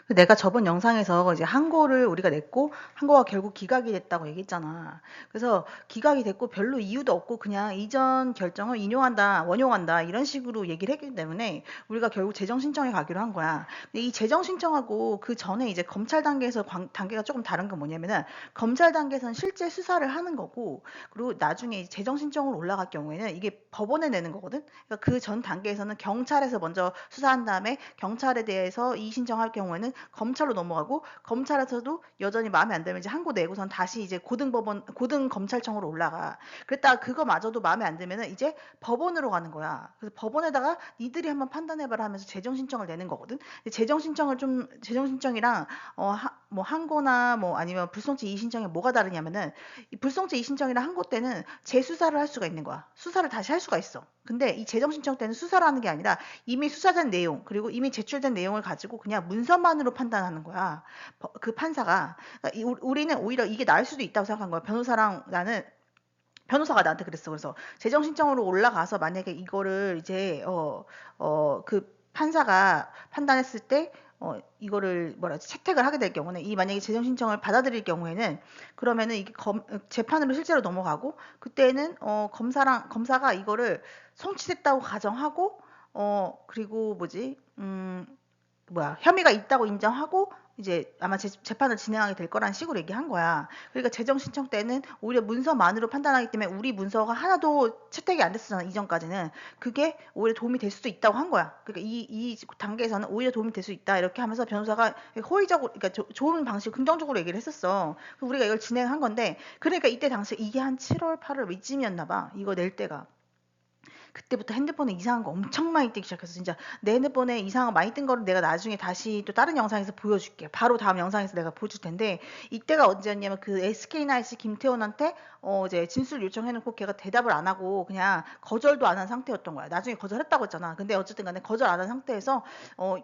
내가 저번 영상에서 이제 항고를 우리가 냈고 항고가 결국 기각이 됐다고 얘기했잖아. 그래서 기각이 됐고 별로 이유도 없고 그냥 이전 결정을 인용한다, 원용한다 이런 식으로 얘기를 했기 때문에 우리가 결국 재정 신청에 가기로 한 거야. 근데 이 재정 신청하고 그 전에 이제 검찰 단계에서 단계가 조금 다른 건 뭐냐면은 검찰 단계에서는 실제 수사를 하는 거고 그리고 나중에 이제 재정 신청으로 올라갈 경우에는 이게 법원에 내는 거거든. 그러니까 그 전 단계에서는 경찰에서 먼저 수사한 다음에 경찰에 대해서 이의 신청할 경우에는 검찰로 넘어가고 검찰에서도 여전히 마음에 안 들면 이제 항고 내고선 다시 이제 고등법원 고등검찰청으로 올라가. 그랬다가 그거마저도 마음에 안 들면은 이제 법원으로 가는 거야. 그래서 법원에다가 니들이 한번 판단해봐라 하면서 재정 신청을 내는 거거든. 재정 신청을 좀 재정 신청이랑 뭐 항고나 뭐 아니면 불송치 이의 신청이 뭐가 다르냐면은 이 불송치 이의 신청이랑 항고 때는 재수사를 할 수가 있는 거야. 수사를 다시 할 수가 있어. 근데 이 재정 신청 때는 수사를 하는 게 아니라 이미 수사된 내용 그리고 이미 제출된 내용을 가지고 그냥 문서만으로 판단하는 거야. 그 판사가. 그러니까 우리는 오히려 이게 나을 수도 있다고 생각한 거야. 변호사랑 나는 변호사가 나한테 그랬어. 그래서 재정 신청으로 올라가서 만약에 이거를 이제 그 판사가 판단했을 때 이거를 뭐라 지 채택을 하게 될 경우는 이 만약에 재정 신청을 받아들일 경우에는 그러면은 이게 재판으로 실제로 넘어가고 그때는 검사가 이거를 성취됐다고 가정하고 그리고 뭐지 혐의가 있다고 인정하고 이제 아마 재판을 진행하게 될 거라는 식으로 얘기한 거야. 그러니까 재정 신청 때는 오히려 문서만으로 판단하기 때문에 우리 문서가 하나도 채택이 안 됐었잖아, 이전까지는. 그게 오히려 도움이 될 수도 있다고 한 거야. 그러니까 이 단계에서는 오히려 도움이 될 수 있다. 이렇게 하면서 변호사가 호의적으로, 그러니까 좋은 방식, 긍정적으로 얘기를 했었어. 우리가 이걸 진행한 건데, 그러니까 이때 당시 이게 한 7월, 8월 이쯤이었나 봐. 이거 낼 때가. 그때부터 핸드폰에 이상한 거 엄청 많이 뜨기 시작했어. 진짜 내 핸드폰에 이상한 거 많이 뜬 거를 내가 나중에 다시 또 다른 영상에서 보여줄게. 바로 다음 영상에서 내가 보여줄 텐데 이때가 언제였냐면 그 SK나이츠 김태원한테 이제 진술 요청해놓고 걔가 대답을 안 하고 그냥 거절도 안 한 상태였던 거야. 나중에 거절했다고 했잖아. 근데 어쨌든 간에 거절 안 한 상태에서 어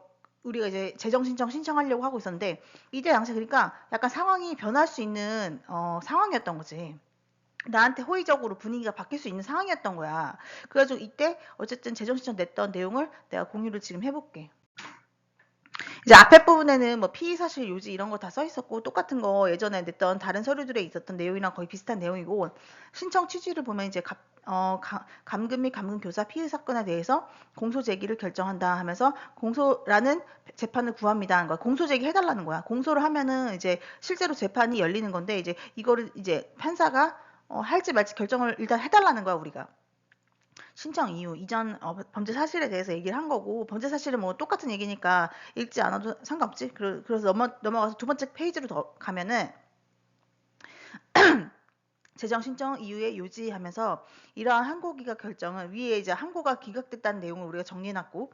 우리가 이제 재정 신청하려고 하고 있었는데 이때 당시 그러니까 약간 상황이 변할 수 있는 상황이었던 거지. 나한테 호의적으로 분위기가 바뀔 수 있는 상황이었던 거야. 그래가지고 이때 어쨌든 재정 신청 냈던 내용을 내가 공유를 지금 해볼게. 이제 앞에 부분에는 뭐 피의 사실 요지 이런 거 다 써 있었고 똑같은 거 예전에 냈던 다른 서류들에 있었던 내용이랑 거의 비슷한 내용이고 신청 취지를 보면 이제 감금 및 감금 교사 피해 사건에 대해서 공소 제기를 결정한다 하면서 공소라는 재판을 구합니다 하는 거야. 공소 제기 해달라는 거야. 공소를 하면은 이제 실제로 재판이 열리는 건데 이제 이거를 이제 판사가 할지 말지 결정을 일단 해달라는 거야 우리가. 신청 이유, 이전 범죄 사실에 대해서 얘기를 한 거고 범죄 사실은 뭐 똑같은 얘기니까 읽지 않아도 상관없지. 그래서 넘어가서 두 번째 페이지로 더 가면은 재정 신청 이유의 요지하면서 이러한 항고기각 결정은 위에 이제 항고가 기각됐다는 내용을 우리가 정리해놨고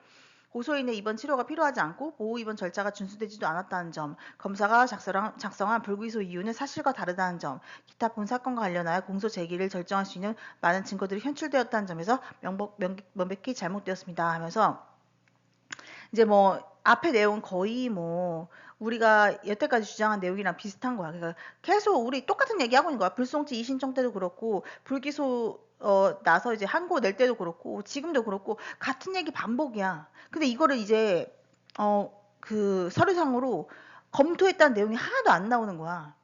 고소인의 입원 치료가 필요하지 않고 보호 입원 절차가 준수되지도 않았다는 점, 검사가 작성한 불기소 이유는 사실과 다르다는 점, 기타 본 사건과 관련하여 공소 제기를 결정할 수 있는 많은 증거들이 현출되었다는 점에서 명백히 잘못되었습니다 하면서 이제 뭐 앞에 내용은 거의 뭐 우리가 여태까지 주장한 내용이랑 비슷한 거야. 그러니까 계속 우리 똑같은 얘기하고 있는 거야. 불송치 이신청 때도 그렇고 불기소 나서 이제 항고 낼 때도 그렇고 지금도 그렇고 같은 얘기 반복이야. 근데 이거를 이제 그 서류상으로 검토했다는 내용이 하나도 안 나오는 거야.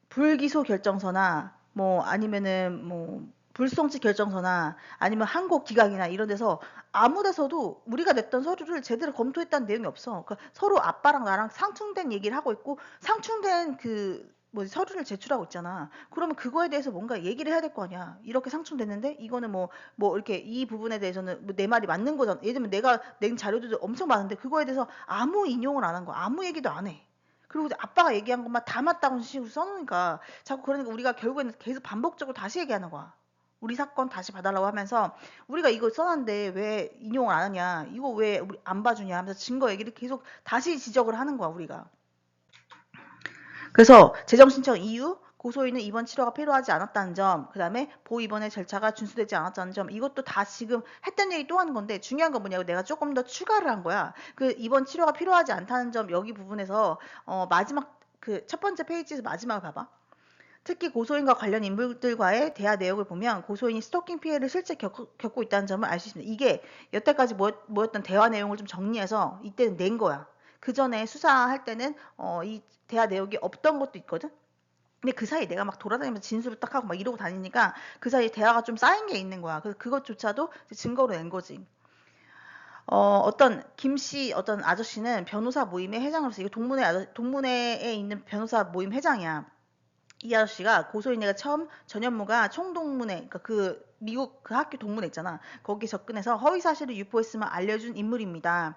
불기소 결정서나 뭐 아니면은 뭐 불송치 결정서나 아니면 항고 기각이나 이런 데서 아무 데서도 우리가 냈던 서류를 제대로 검토했다는 내용이 없어. 그러니까 서로 아빠랑 나랑 상충된 얘기를 하고 있고 상충된 그 뭐 서류를 제출하고 있잖아. 그러면 그거에 대해서 뭔가 얘기를 해야 될 거 아니야. 이렇게 상충됐는데 이거는 뭐 이렇게 이 부분에 대해서는 뭐내 말이 맞는 거잖아. 예를 들면 내가 낸 자료들도 엄청 많은데 그거에 대해서 아무 인용을 안 한 거야. 아무 얘기도 안 해. 그리고 이제 아빠가 얘기한 것만 다 맞다고 식으로 써놓으니까 자꾸 그러니까 우리가 결국에는 계속 반복적으로 다시 얘기하는 거야. 우리 사건 다시 봐달라고 하면서 우리가 이거 써놨는데 왜 인용을 안 하냐 이거 왜 우리 안 봐주냐 하면서 증거 얘기를 계속 다시 지적을 하는 거야 우리가. 그래서 재정 신청 이유 고소인은 입원 치료가 필요하지 않았다는 점, 그 다음에 보호 입원의 절차가 준수되지 않았다는 점, 이것도 다 지금 했던 얘기 또 하는 건데 중요한 건 뭐냐고 내가 조금 더 추가를 한 거야. 그 입원 치료가 필요하지 않다는 점 여기 부분에서 마지막 그 첫 번째 페이지에서 마지막을 봐봐. 특히 고소인과 관련 인물들과의 대화 내역을 보면 고소인이 스토킹 피해를 실제 겪고 있다는 점을 알 수 있습니다. 이게 여태까지 뭐였던 대화 내용을 좀 정리해서 이때는 낸 거야. 그 전에 수사할 때는 이 대화 내역이 없던 것도 있거든. 근데 그 사이에 내가 막 돌아다니면서 진술을 딱 하고 막 이러고 다니니까 그 사이에 대화가 좀 쌓인 게 있는 거야. 그래서 그것조차도 증거로 낸 거지. 어떤 김씨 어떤 아저씨는 변호사 모임의 회장으로서 이거 동문회에 있는 변호사 모임 회장이야. 이 아저씨가 고소인에게 처음 전현무가 총동문회, 그러니까 그 미국 그 학교 동문회 있잖아. 거기 접근해서 허위 사실을 유포했음을 알려준 인물입니다.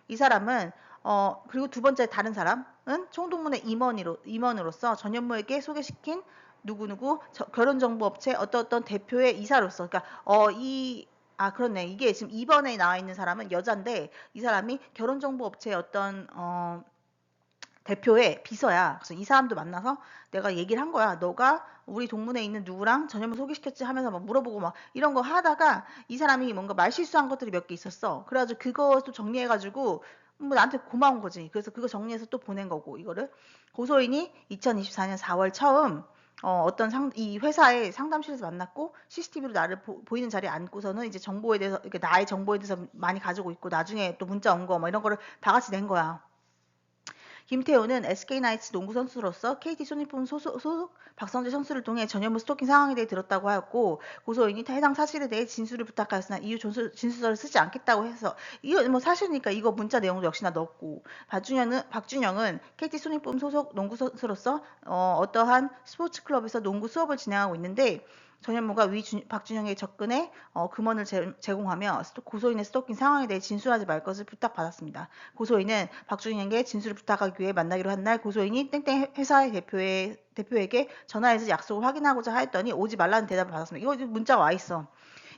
이 사람은 그리고 두 번째 다른 사람은 총동문회 임원으로서 전현무에게 소개시킨 누구누구 결혼정보업체 어떤 대표의 이사로서, 그러니까 그렇네. 이게 지금 2번에 나와 있는 사람은 여잔데 이 사람이 결혼정보업체의 어떤 대표의 비서야. 그래서 이 사람도 만나서 내가 얘기를 한 거야. 너가 우리 동문회에 있는 누구랑 전현무 소개시켰지 하면서 막 물어보고 막 이런 거 하다가 이 사람이 뭔가 말실수한 것들이 몇 개 있었어. 그래가지고 그것도 정리해가지고 뭐 나한테 고마운 거지. 그래서 그거 정리해서 또 보낸 거고 이거를. 고소인이 2024년 4월 처음 이 회사의 상담실에서 만났고 CCTV로 나를 보이는 자리에 앉고서는 이제 정보에 대해서 이렇게 나의 정보에 대해서 많이 가지고 있고 나중에 또 문자 온 거 뭐 이런 거를 다 같이 낸 거야. 김태우는 SK나이츠 농구 선수로서 KT 손익품 소속 박성재 선수를 통해 전현무 스토킹 상황에 대해 들었다고 하였고 고소인이 해당 사실에 대해 진술을 부탁하였으나 이후 진술서를 쓰지 않겠다고 해서 이거 뭐 사실이니까 이거 문자 내용도 역시나 넣었고 박준영은 KT 손익품 소속 농구 선수로서 어떠한 스포츠 클럽에서 농구 수업을 진행하고 있는데 전현무가 박준영에게 접근해 금원을 제공하며 고소인의 스토킹 상황에 대해 진술하지 말 것을 부탁받았습니다. 고소인은 박준영에게 진술을 부탁하기 위해 만나기로 한 날 고소인이 땡땡 회사의 대표에게 전화해서 약속을 확인하고자 하였더니 오지 말라는 대답을 받았습니다. 이거 문자가 와 있어.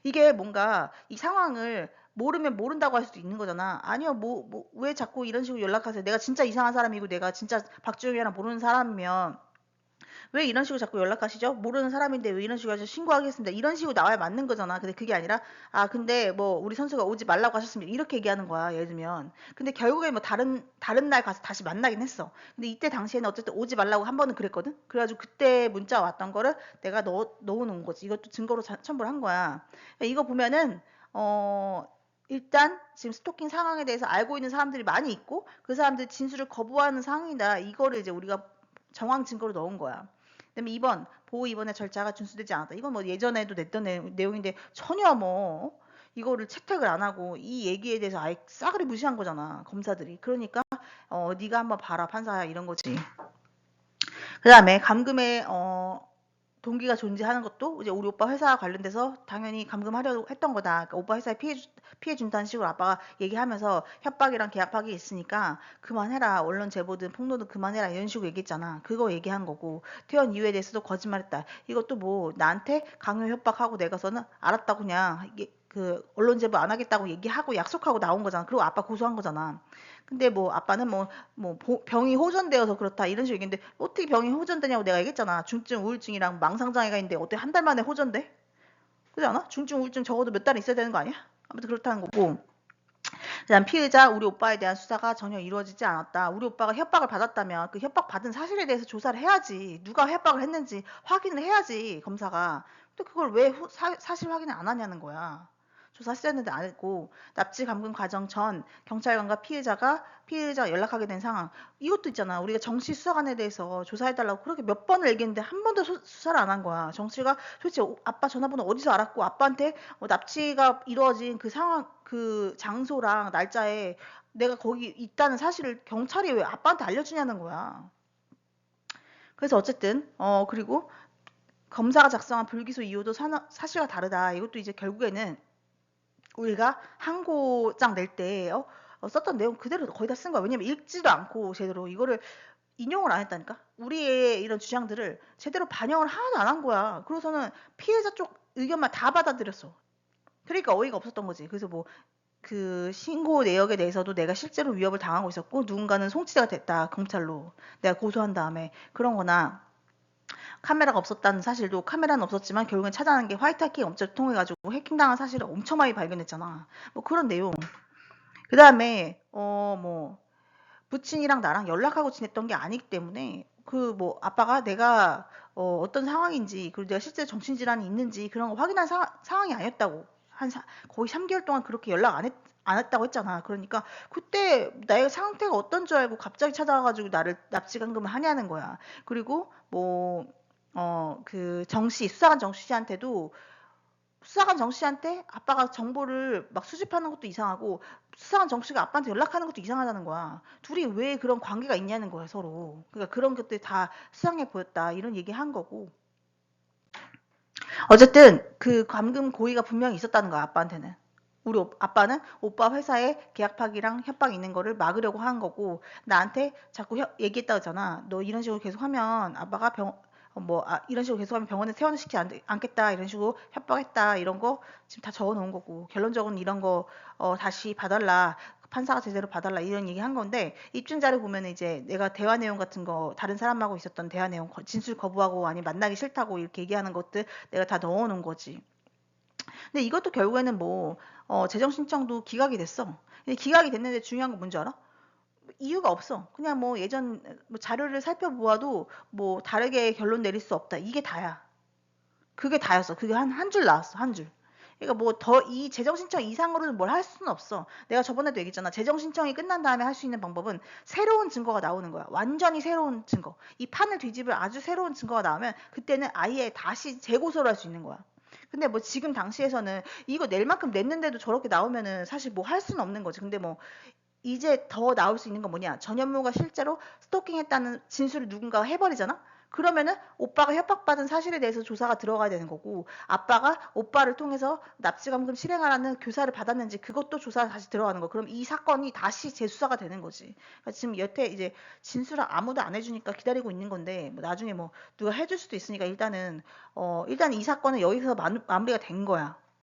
이게 뭔가 이 상황을 모르면 모른다고 할 수도 있는 거잖아. 아니요, 왜 자꾸 이런 식으로 연락하세요? 내가 진짜 이상한 사람이고 내가 진짜 박주영이랑 모르는 사람이면 왜 이런 식으로 자꾸 연락하시죠? 모르는 사람인데 왜 이런 식으로 하죠? 신고하겠습니다. 이런 식으로 나와야 맞는 거잖아. 근데 그게 아니라 근데 뭐 우리 선수가 오지 말라고 하셨습니다. 이렇게 얘기하는 거야. 예를 들면. 근데 결국에 뭐 다른 날 가서 다시 만나긴 했어. 근데 이때 당시에는 어쨌든 오지 말라고 한 번은 그랬거든. 그래가지고 그때 문자 왔던 거를 내가 넣어놓은 거지. 이것도 증거로 첨부를 한 거야. 이거 보면은 일단 지금 스토킹 상황에 대해서 알고 있는 사람들이 많이 있고 그 사람들 진술을 거부하는 상황이다. 이거를 이제 우리가 정황 증거로 넣은 거야. 그다음에 2번 보호 입원의 절차가 준수되지 않았다. 이건 뭐 예전에도 냈던 내용인데 전혀 뭐 이거를 채택을 안 하고 이 얘기에 대해서 아예 싸그리 무시한 거잖아 검사들이. 그러니까 네가 한번 봐라 판사야 이런 거지. 그다음에 감금의 동기가 존재하는 것도 이제 우리 오빠 회사 관련돼서 당연히 감금하려고 했던 거다. 그러니까 오빠 회사에 피해 준다는 식으로 아빠가 얘기하면서 협박이랑 계약 파기 있으니까 그만해라. 언론 제보든 폭로든 그만해라. 이런 식으로 얘기했잖아. 그거 얘기한 거고 퇴원 이유에 대해서도 거짓말했다. 이것도 뭐 나한테 강요 협박하고 내가서는 알았다 그냥 이게 그 언론 제보 안 하겠다고 얘기하고 약속하고 나온 거잖아. 그리고 아빠 고소한 거잖아. 근데 뭐 아빠는 병이 호전되어서 그렇다 이런 식으로 얘기했는데 어떻게 병이 호전되냐고 내가 얘기했잖아. 중증 우울증이랑 망상장애가 있는데 어떻게 한 달 만에 호전돼? 그렇지 않아? 중증 우울증 적어도 몇 달 있어야 되는 거 아니야? 아무튼 그렇다는 거고. 그다음 피의자 우리 오빠에 대한 수사가 전혀 이루어지지 않았다. 우리 오빠가 협박을 받았다면 그 협박 받은 사실에 대해서 조사를 해야지. 누가 협박을 했는지 확인을 해야지 검사가. 또 그걸 왜 사실 확인을 안 하냐는 거야. 조사했었는데 안 했고 납치 감금 과정 전 경찰관과 피해자가 연락하게 된 상황 이것도 있잖아. 우리가 정씨 수사관에 대해서 조사해달라고 그렇게 몇 번을 얘기했는데 한 번도 수사를 안 한 거야. 정씨가 도대체 아빠 전화번호 어디서 알았고 아빠한테 납치가 이루어진 그 상황 그 장소랑 날짜에 내가 거기 있다는 사실을 경찰이 왜 아빠한테 알려주냐는 거야. 그래서 어쨌든 그리고 검사가 작성한 불기소 이유도 사실과 다르다. 이것도 이제 결국에는 우리가 항고장 낼 때 썼던 내용 그대로 거의 다 쓴 거야. 왜냐면 읽지도 않고 제대로 이거를 인용을 안 했다니까. 우리의 이런 주장들을 제대로 반영을 하나도 안 한 거야. 그래서는 피해자 쪽 의견만 다 받아들였어. 그러니까 어이가 없었던 거지. 그래서 뭐 그 신고 내역에 대해서도 내가 실제로 위협을 당하고 있었고 누군가는 송치가 됐다 검찰로 내가 고소한 다음에 그런 거나 카메라가 없었다는 사실도 카메라는 없었지만 결국엔 찾아낸 게 화이트 해킹 업체를 통해 가지고 해킹당한 사실을 엄청 많이 발견했잖아. 뭐 그런 내용. 그 다음에 뭐 부친이랑 나랑 연락하고 지냈던 게 아니기 때문에 그 뭐 아빠가 내가 어떤 상황인지 그리고 내가 실제 정신질환이 있는지 그런 거 확인한 상황이 아니었다고. 거의 3개월 동안 그렇게 연락 안 했다고 했잖아. 그러니까 그때 나의 상태가 어떤 줄 알고 갑자기 찾아와가지고 나를 납치감금을 하냐는 거야. 그리고 뭐, 그 수사관 정씨 씨한테도 수사관 정 씨한테 아빠가 정보를 막 수집하는 것도 이상하고 수사관 정 씨가 아빠한테 연락하는 것도 이상하다는 거야. 둘이 왜 그런 관계가 있냐는 거야, 서로. 그러니까 그런 것들이 다 수상해 보였다. 이런 얘기 한 거고. 어쨌든 그 감금 고의가 분명히 있었다는 거야, 아빠한테는. 아빠는 오빠 회사에 계약 파기랑 협박 있는 거를 막으려고 한 거고, 나한테 자꾸 얘기했다 그러잖아. 너 이런 식으로 계속 하면 아빠가 이런 식으로 계속 하면 병원에 퇴원시키지 않겠다. 이런 식으로 협박했다. 이런 거 지금 다 적어 놓은 거고, 결론적으로는 이런 거, 다시 봐달라. 판사가 제대로 봐달라. 이런 얘기 한 건데, 입증자를 보면 이제 내가 대화 내용 같은 거, 다른 사람하고 있었던 대화 내용, 진술 거부하고, 아니 만나기 싫다고 이렇게 얘기하는 것들 내가 다 넣어 놓은 거지. 근데 이것도 결국에는 뭐, 재정 신청도 기각이 됐어. 근데 기각이 됐는데 중요한 건 뭔지 알아? 이유가 없어. 그냥 뭐 예전 뭐 자료를 살펴보아도 뭐 다르게 결론 내릴 수 없다. 이게 다야. 그게 다였어. 그게 한 줄 나왔어. 한 줄. 그러니까 뭐 더 이 재정 신청 이상으로는 뭘 할 수는 없어. 내가 저번에도 얘기했잖아. 재정 신청이 끝난 다음에 할 수 있는 방법은 새로운 증거가 나오는 거야. 완전히 새로운 증거. 이 판을 뒤집을 아주 새로운 증거가 나오면 그때는 아예 다시 재고소를 할 수 있는 거야. 근데 뭐 지금 당시에서는 이거 낼 만큼 냈는데도 저렇게 나오면은 사실 뭐 할 수는 없는 거지. 근데 뭐 이제 더 나올 수 있는 건 뭐냐? 전현무가 실제로 스토킹했다는 진술을 누군가가 해버리잖아? 그러면은 오빠가 협박받은 사실에 대해서 조사가 들어가야 되는 거고, 아빠가 오빠를 통해서 납치감금 실행하라는 교사를 받았는지 그것도 조사가 다시 들어가는 거. 그럼 이 사건이 다시 재수사가 되는 거지. 그러니까 지금 여태 이제 진술을 아무도 안 해주니까 기다리고 있는 건데, 뭐 나중에 뭐 누가 해줄 수도 있으니까 일단은 일단 이 사건은 여기서 마무리가 된 거야.